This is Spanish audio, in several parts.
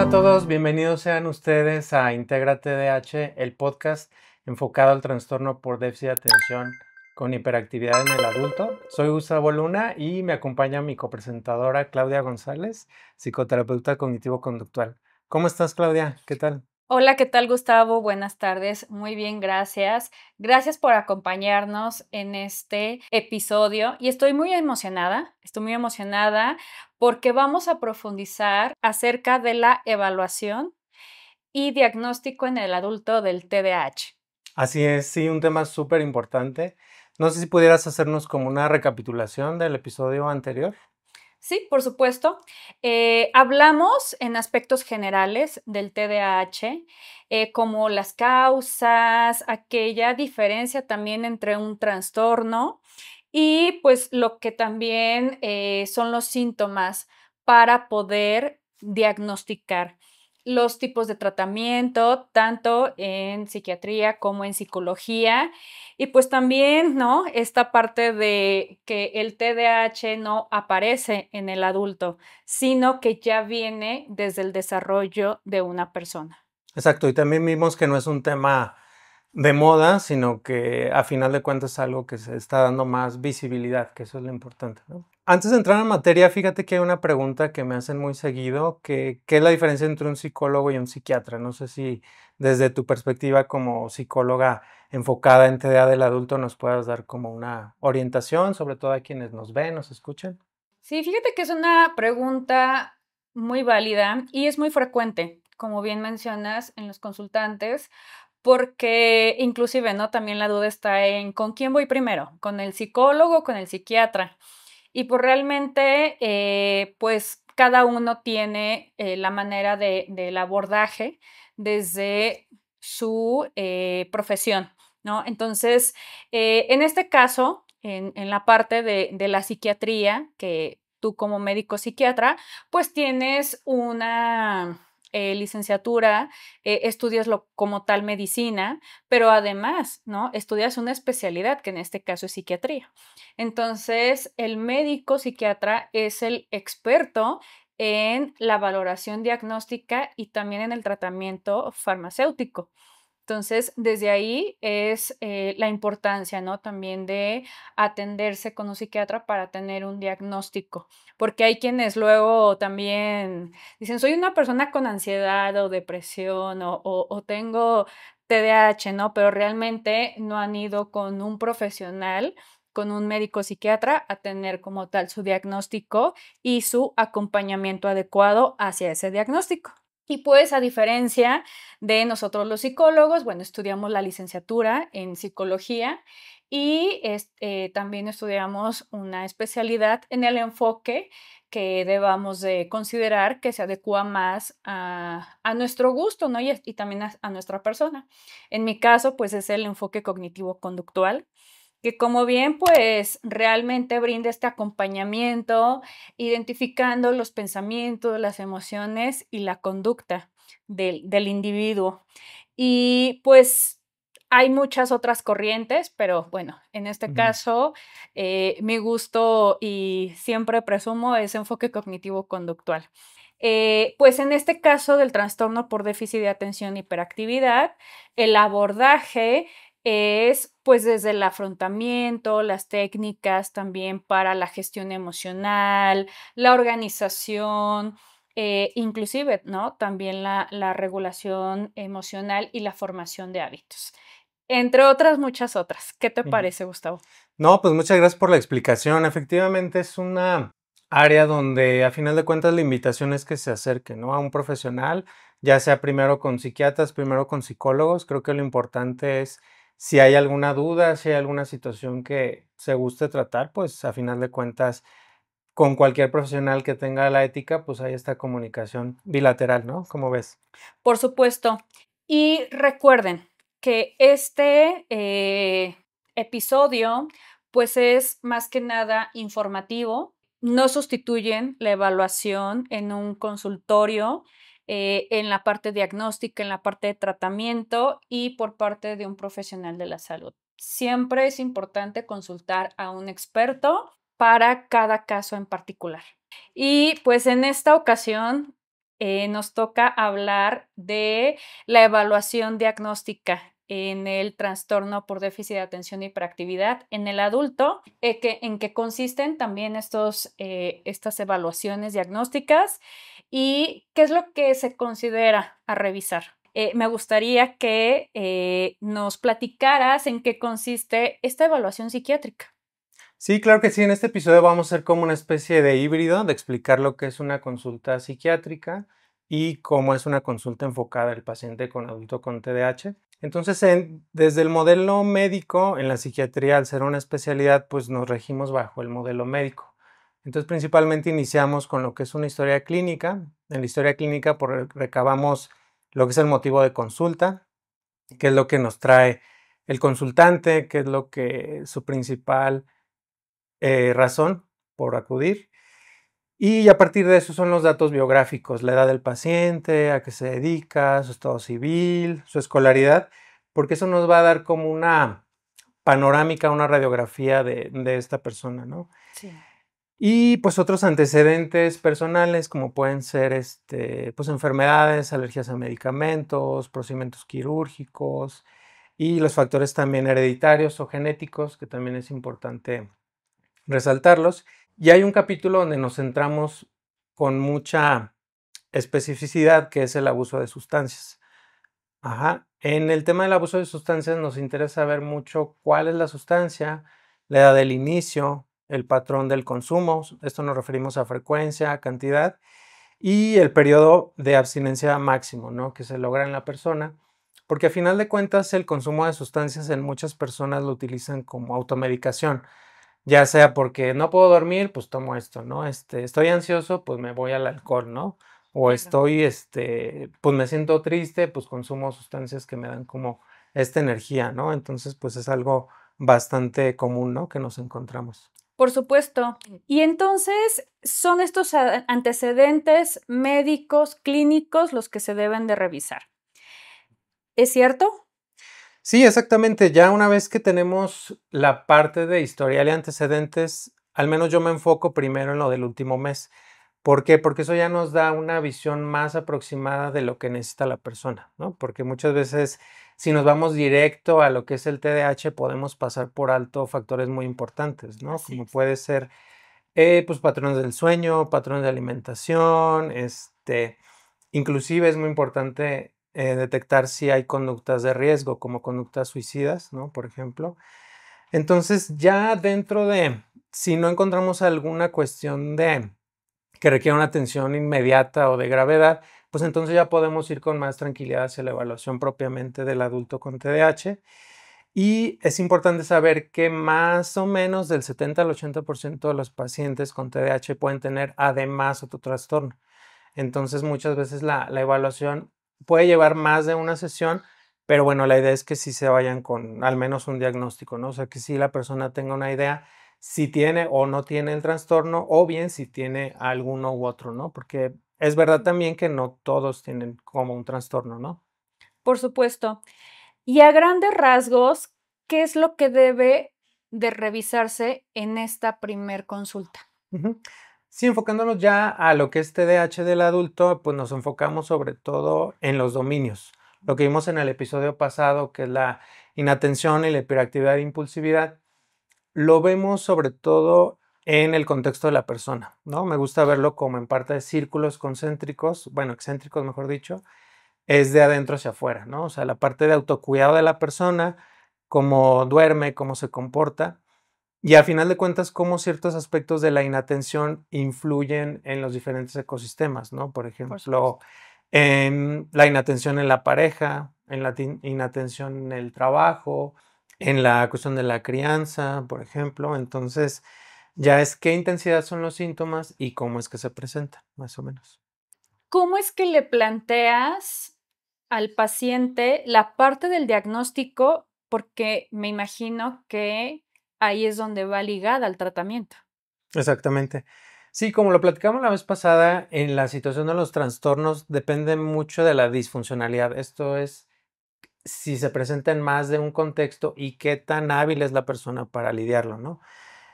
a todos, bienvenidos sean ustedes a Integra TDAH, el podcast enfocado al trastorno por déficit de atención con hiperactividad en el adulto. Soy Gustavo Luna y me acompaña mi copresentadora Claudia González, psicoterapeuta cognitivo-conductual. ¿Cómo estás, Claudia? ¿Qué tal? Hola, ¿qué tal, Gustavo? Buenas tardes. Muy bien, gracias. Gracias por acompañarnos en este episodio y estoy muy emocionada porque vamos a profundizar acerca de la evaluación y diagnóstico en el adulto del TDAH. Así es, sí, un tema súper importante. No sé si pudieras hacernos como una recapitulación del episodio anterior. Sí, por supuesto. Hablamos en aspectos generales del TDAH, como las causas, aquella diferencia también entre un trastorno y pues lo que también son los síntomas para poder diagnosticar los tipos de tratamiento, tanto en psiquiatría como en psicología. Y pues también, ¿no? Esta parte de que el TDAH no aparece en el adulto, sino que ya viene desde el desarrollo de una persona. Exacto, y también vimos que no es un tema de moda, sino que a final de cuentas es algo que se está dando más visibilidad, que eso es lo importante, ¿no? Antes de entrar en materia, fíjate que hay una pregunta que me hacen muy seguido, que ¿qué es la diferencia entre un psicólogo y un psiquiatra? No sé si desde tu perspectiva como psicóloga enfocada en TDA del adulto nos puedas dar como una orientación, sobre todo a quienes nos ven, nos escuchan. Sí, fíjate que es una pregunta muy válida y es muy frecuente, como bien mencionas, en los consultantes, porque inclusive, ¿no? También la duda está en ¿con quién voy primero? ¿Con el psicólogo o con el psiquiatra? Y pues realmente, pues cada uno tiene la manera del abordaje desde su profesión, ¿no? Entonces, en este caso, en la parte de la psiquiatría, que tú como médico psiquiatra, pues tienes una licenciatura, estudias como tal medicina, pero además, ¿no? Estudias una especialidad, que en este caso es psiquiatría. Entonces, el médico psiquiatra es el experto en la valoración diagnóstica y también en el tratamiento farmacéutico. Entonces, desde ahí es la importancia, ¿no? También de atenderse con un psiquiatra para tener un diagnóstico, porque hay quienes luego también dicen, soy una persona con ansiedad o depresión o tengo TDAH, ¿no? Pero realmente no han ido con un profesional, con un médico psiquiatra a tener como tal su diagnóstico y su acompañamiento adecuado hacia ese diagnóstico. Y pues a diferencia de nosotros los psicólogos, bueno, estudiamos la licenciatura en psicología y también estudiamos una especialidad en el enfoque que debamos de considerar que se adecua más a nuestro gusto, ¿no? Y también a nuestra persona. En mi caso, pues es el enfoque cognitivo-conductual, que como bien, pues realmente brinda este acompañamiento, identificando los pensamientos, las emociones y la conducta del individuo. Y pues hay muchas otras corrientes, pero bueno, en este Ujú. caso, mi gusto y siempre presumo es enfoque cognitivo-conductual. Pues en este caso del trastorno por déficit de atención y hiperactividad, el abordaje es pues desde el afrontamiento, las técnicas también para la gestión emocional, la organización, inclusive, ¿no? También la regulación emocional y la formación de hábitos, entre otras muchas otras. ¿Qué te Ujú. parece, Gustavo? No, pues muchas gracias por la explicación. Efectivamente es una área donde a final de cuentas la invitación es que se acerque, ¿no? A un profesional, ya sea primero con psiquiatras, primero con psicólogos. Creo que lo importante es si hay alguna duda, si hay alguna situación que se guste tratar, pues a final de cuentas con cualquier profesional que tenga la ética, pues hay esta comunicación bilateral, ¿no? ¿Cómo ves? Por supuesto. Y recuerden que este episodio, pues es más que nada informativo. No sustituyen la evaluación en un consultorio, en la parte diagnóstica, en la parte de tratamiento y por parte de un profesional de la salud. Siempre es importante consultar a un experto para cada caso en particular. Y pues en esta ocasión nos toca hablar de la evaluación diagnóstica en el trastorno por déficit de atención y hiperactividad en el adulto, en qué consisten también estas evaluaciones diagnósticas y qué es lo que se considera a revisar. Me gustaría que nos platicaras en qué consiste esta evaluación psiquiátrica. Sí, claro que sí. En este episodio vamos a hacer como una especie de híbrido de explicar lo que es una consulta psiquiátrica y cómo es una consulta enfocada al paciente con adulto con TDAH. Entonces, desde el modelo médico, en la psiquiatría, al ser una especialidad, pues nos regimos bajo el modelo médico. Entonces, principalmente iniciamos con lo que es una historia clínica. En la historia clínica, recabamos lo que es el motivo de consulta, qué es lo que nos trae el consultante, qué es lo que su principal razón por acudir. Y a partir de eso son los datos biográficos, la edad del paciente, a qué se dedica, su estado civil, su escolaridad, porque eso nos va a dar como una panorámica, una radiografía de esta persona, ¿no? Sí. Y pues otros antecedentes personales como pueden ser pues enfermedades, alergias a medicamentos, procedimientos quirúrgicos y los factores también hereditarios o genéticos, que también es importante resaltarlos. Y hay un capítulo donde nos centramos con mucha especificidad, que es el abuso de sustancias. Ajá. En el tema del abuso de sustancias nos interesa ver mucho cuál es la sustancia, la edad del inicio, el patrón del consumo, esto nos referimos a frecuencia, cantidad, y el periodo de abstinencia máximo, ¿no?, que se logra en la persona, porque a final de cuentas el consumo de sustancias en muchas personas lo utilizan como automedicación. Ya sea porque no puedo dormir, pues tomo esto, ¿no? Estoy ansioso, pues me voy al alcohol, ¿no? O Claro. estoy, pues me siento triste, pues consumo sustancias que me dan como esta energía, ¿no? Entonces, pues es algo bastante común, ¿no?, que nos encontramos. Por supuesto. Y entonces, ¿son estos antecedentes médicos, clínicos los que se deben de revisar? ¿Es cierto? Sí, exactamente. Ya una vez que tenemos la parte de historial y antecedentes, al menos yo me enfoco primero en lo del último mes. ¿Por qué? Porque eso ya nos da una visión más aproximada de lo que necesita la persona, ¿no? Porque muchas veces, si nos vamos directo a lo que es el TDAH, podemos pasar por alto factores muy importantes, ¿no? Así Como es. puede ser, pues, patrones del sueño, patrones de alimentación, inclusive es muy importante detectar si hay conductas de riesgo, como conductas suicidas, ¿no?, por ejemplo. Entonces, ya dentro de, si no encontramos alguna cuestión de que requiera una atención inmediata o de gravedad, pues entonces ya podemos ir con más tranquilidad hacia la evaluación propiamente del adulto con TDAH. Y es importante saber que más o menos del 70 al 80% de los pacientes con TDAH pueden tener además otro trastorno. Entonces, muchas veces la evaluación puede llevar más de una sesión, pero bueno, la idea es que sí se vayan con al menos un diagnóstico, ¿no? O sea, que sí la persona tenga una idea si tiene o no tiene el trastorno, o bien si tiene alguno u otro, ¿no? Porque es verdad también que no todos tienen como un trastorno, ¿no? Por supuesto. Y a grandes rasgos, ¿qué es lo que debe de revisarse en esta primer consulta? Ujú. Sí, enfocándonos ya a lo que es TDAH del adulto, pues nos enfocamos sobre todo en los dominios. Lo que vimos en el episodio pasado, que es la inatención y la hiperactividad e impulsividad, lo vemos sobre todo en el contexto de la persona, ¿no? Me gusta verlo como en parte de círculos concéntricos, bueno, excéntricos, mejor dicho, es de adentro hacia afuera, ¿no? O sea, la parte de autocuidado de la persona, cómo duerme, cómo se comporta, y al final de cuentas, cómo ciertos aspectos de la inatención influyen en los diferentes ecosistemas, ¿no? Por Por ejemplo, supuesto. en la inatención en la pareja, en la inatención en el trabajo, en la cuestión de la crianza, por ejemplo. Entonces, ya es qué intensidad son los síntomas y cómo es que se presentan, más o menos. ¿Cómo es que le planteas al paciente la parte del diagnóstico? Porque me imagino que ahí es donde va ligada al tratamiento. Exactamente. Sí, como lo platicamos la vez pasada, en la situación de los trastornos depende mucho de la disfuncionalidad. Esto es, si se presenta en más de un contexto y qué tan hábil es la persona para lidiarlo, ¿no?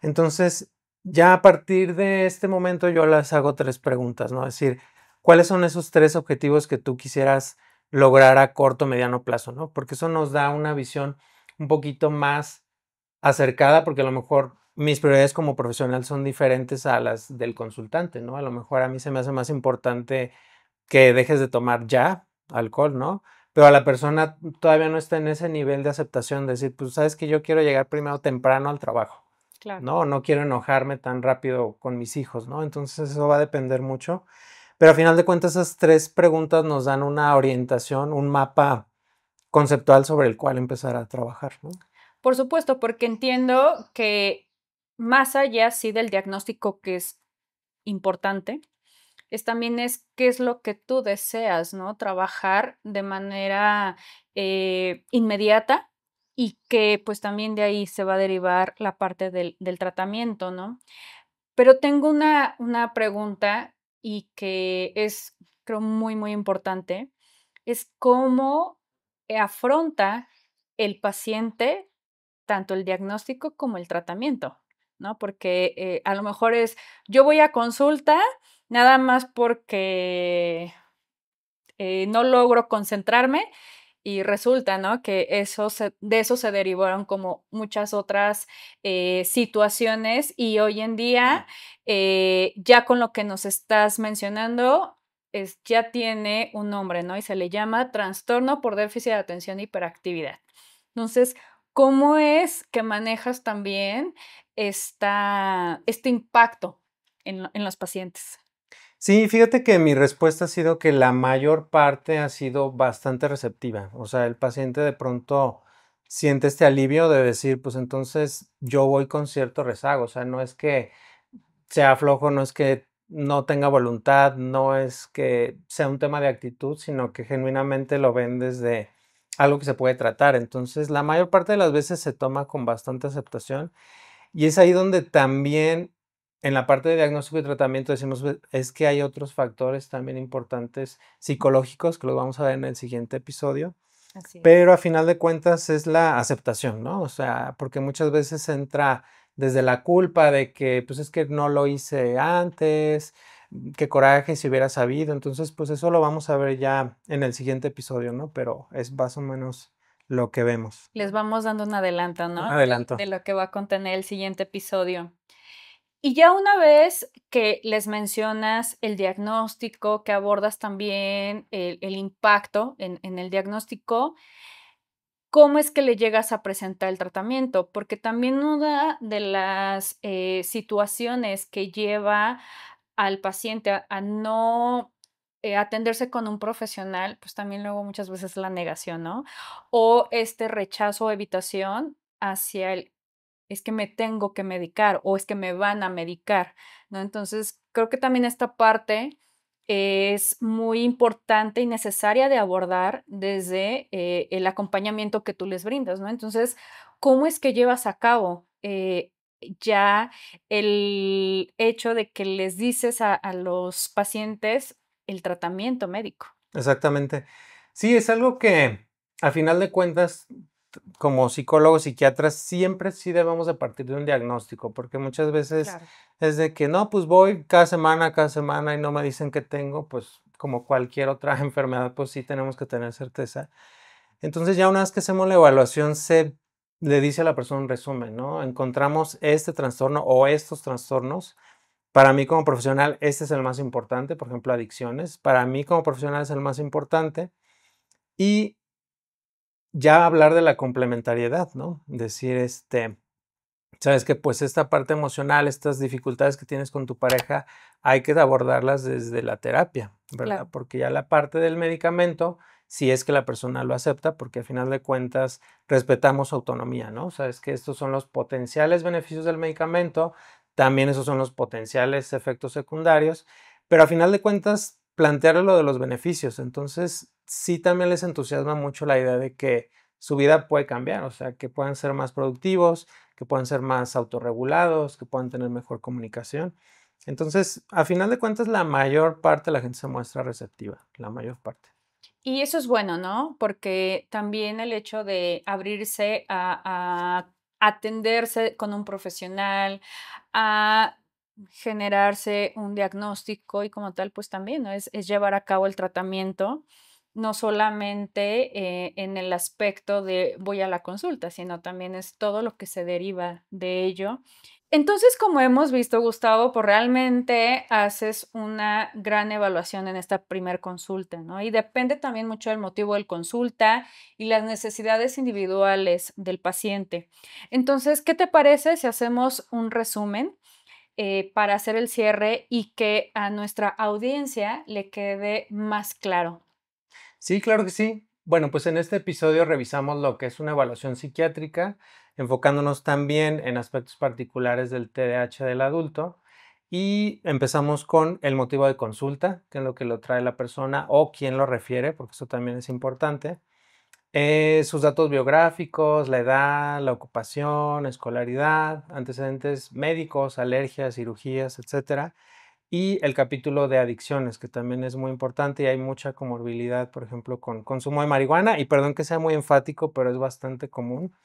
Entonces, ya a partir de este momento yo les hago tres preguntas, ¿no? Es decir, ¿cuáles son esos 3 objetivos que tú quisieras lograr a corto, mediano plazo, ¿no? Porque eso nos da una visión un poquito más acercada, porque a lo mejor mis prioridades como profesional son diferentes a las del consultante, ¿no? A lo mejor a mí se me hace más importante que dejes de tomar ya alcohol, ¿no? Pero a la persona todavía no está en ese nivel de aceptación de decir, pues sabes que yo quiero llegar primero temprano al trabajo, Claro. ¿no? No quiero enojarme tan rápido con mis hijos, ¿no? Entonces eso va a depender mucho. Pero a final de cuentas esas 3 preguntas nos dan una orientación, un mapa conceptual sobre el cual empezar a trabajar, ¿no? Por supuesto, porque entiendo que más allá, sí, del diagnóstico que es importante, también es qué es lo que tú deseas, ¿no? Trabajar de manera inmediata y que pues también de ahí se va a derivar la parte del tratamiento, ¿no? Pero tengo una pregunta y que es, creo, muy, muy importante, es cómo afronta el paciente tanto el diagnóstico como el tratamiento, ¿no? Porque a lo mejor es, yo voy a consulta nada más porque no logro concentrarme y resulta, ¿no? Que de eso se derivaron como muchas otras situaciones y hoy en día, ya con lo que nos estás mencionando, ya tiene un nombre, ¿no? Y se le llama trastorno por déficit de atención e hiperactividad. Entonces, ¿cómo es que manejas también este impacto en los pacientes? Sí, fíjate que mi respuesta ha sido que la mayor parte ha sido bastante receptiva. O sea, el paciente de pronto siente este alivio de decir, pues entonces yo voy con cierto rezago. O sea, no es que sea flojo, no es que no tenga voluntad, no es que sea un tema de actitud, sino que genuinamente lo ven desde algo que se puede tratar. Entonces, la mayor parte de las veces se toma con bastante aceptación y es ahí donde también en la parte de diagnóstico y tratamiento decimos, es que hay otros factores también importantes psicológicos que los vamos a ver en el siguiente episodio, Así es. pero a final de cuentas es la aceptación, ¿no? O sea, porque muchas veces entra desde la culpa de que, pues es que no lo hice antes, qué coraje si hubiera sabido, entonces pues eso lo vamos a ver ya en el siguiente episodio, ¿no? Pero es más o menos lo que vemos. Les vamos dando un adelanto, Un ¿no? adelanto. De lo que va a contener el siguiente episodio. Y ya una vez que les mencionas el diagnóstico, que abordas también el impacto en el diagnóstico, ¿cómo es que le llegas a presentar el tratamiento? Porque también una de las situaciones que lleva al paciente a no atenderse con un profesional, pues también luego muchas veces la negación, ¿no? O este rechazo o evitación hacia el, es que me tengo que medicar o es que me van a medicar, ¿no? Entonces, creo que también esta parte es muy importante y necesaria de abordar desde el acompañamiento que tú les brindas, ¿no? Entonces, ¿cómo es que llevas a cabo ya el hecho de que les dices a los pacientes el tratamiento médico? Exactamente. Sí, es algo que a final de cuentas, como psicólogos, psiquiatras, siempre sí debemos de partir de un diagnóstico, porque muchas veces Claro. es de que no, pues voy cada semana y no me dicen que tengo, pues como cualquier otra enfermedad, pues sí tenemos que tener certeza. Entonces ya una vez que hacemos la evaluación, se le dice a la persona un resumen, ¿no? Encontramos este trastorno o estos trastornos. Para mí como profesional, este es el más importante, por ejemplo, adicciones. Para mí como profesional es el más importante. Y ya hablar de la complementariedad, ¿no? Decir, sabes que pues esta parte emocional, estas dificultades que tienes con tu pareja, hay que abordarlas desde la terapia, ¿verdad? Claro. Porque ya la parte del medicamento, si es que la persona lo acepta, porque al final de cuentas respetamos su autonomía, ¿no? Sabes que estos son los potenciales beneficios del medicamento, también esos son los potenciales efectos secundarios, pero al final de cuentas plantearle lo de los beneficios. Entonces, sí también les entusiasma mucho la idea de que su vida puede cambiar, o sea, que puedan ser más productivos, que puedan ser más autorregulados, que puedan tener mejor comunicación. Entonces, a final de cuentas, la mayor parte de la gente se muestra receptiva, la mayor parte. Y eso es bueno, ¿no? Porque también el hecho de abrirse a atenderse con un profesional, a generarse un diagnóstico y como tal, pues también, ¿no? Es llevar a cabo el tratamiento, no solamente en el aspecto de voy a la consulta, sino también es todo lo que se deriva de ello. Entonces, como hemos visto, Gustavo, pues realmente haces una gran evaluación en esta primer consulta, ¿no? Y depende también mucho del motivo de consulta y las necesidades individuales del paciente. Entonces, ¿qué te parece si hacemos un resumen para hacer el cierre y que a nuestra audiencia le quede más claro? Sí, claro que sí. Bueno, pues en este episodio revisamos lo que es una evaluación psiquiátrica, enfocándonos también en aspectos particulares del TDAH del adulto y empezamos con el motivo de consulta, que es lo que lo trae la persona o quién lo refiere, porque eso también es importante. Sus datos biográficos, la edad, la ocupación, escolaridad, antecedentes médicos, alergias, cirugías, etcétera. Y el capítulo de adicciones, que también es muy importante y hay mucha comorbilidad, por ejemplo, con consumo de marihuana. Y perdón que sea muy enfático, pero es bastante común.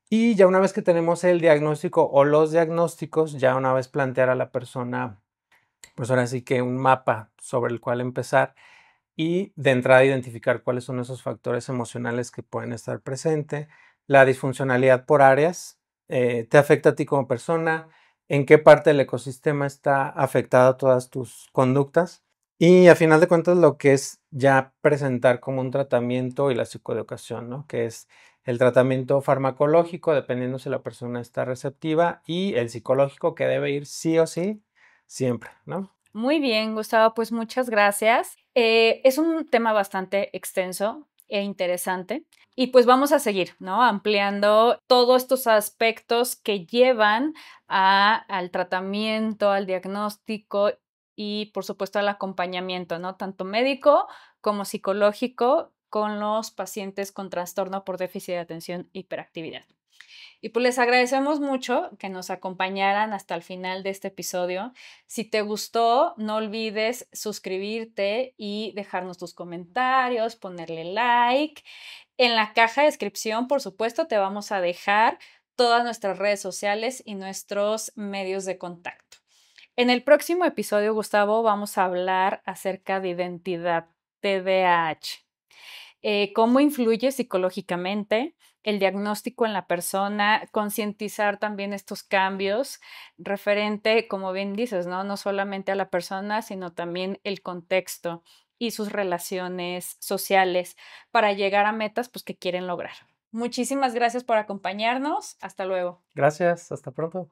Y ya una vez que tenemos el diagnóstico o los diagnósticos, ya una vez plantear a la persona, pues ahora sí que un mapa sobre el cual empezar y de entrada identificar cuáles son esos factores emocionales que pueden estar presentes, la disfuncionalidad por áreas, te afecta a ti como persona, en qué parte del ecosistema está afectada todas tus conductas y a final de cuentas lo que es ya presentar como un tratamiento y la psicoeducación, ¿no? Que es el tratamiento farmacológico, dependiendo si la persona está receptiva, y el psicológico que debe ir sí o sí siempre, ¿no? Muy bien, Gustavo, pues muchas gracias. Es un tema bastante extenso e interesante y pues vamos a seguir, ¿no? Ampliando todos estos aspectos que llevan al tratamiento, al diagnóstico y por supuesto al acompañamiento, ¿no? Tanto médico como psicológico con los pacientes con trastorno por déficit de atención e hiperactividad. Y pues les agradecemos mucho que nos acompañaran hasta el final de este episodio. Si te gustó, no olvides suscribirte y dejarnos tus comentarios, ponerle like. En la caja de descripción, por supuesto, te vamos a dejar todas nuestras redes sociales y nuestros medios de contacto. En el próximo episodio, Gustavo, vamos a hablar acerca de identidad TDAH, cómo influye psicológicamente el diagnóstico en la persona, concientizar también estos cambios referente, como bien dices, ¿no? No solamente a la persona, sino también el contexto y sus relaciones sociales para llegar a metas pues, que quieren lograr. Muchísimas gracias por acompañarnos. Hasta luego. Gracias, hasta pronto.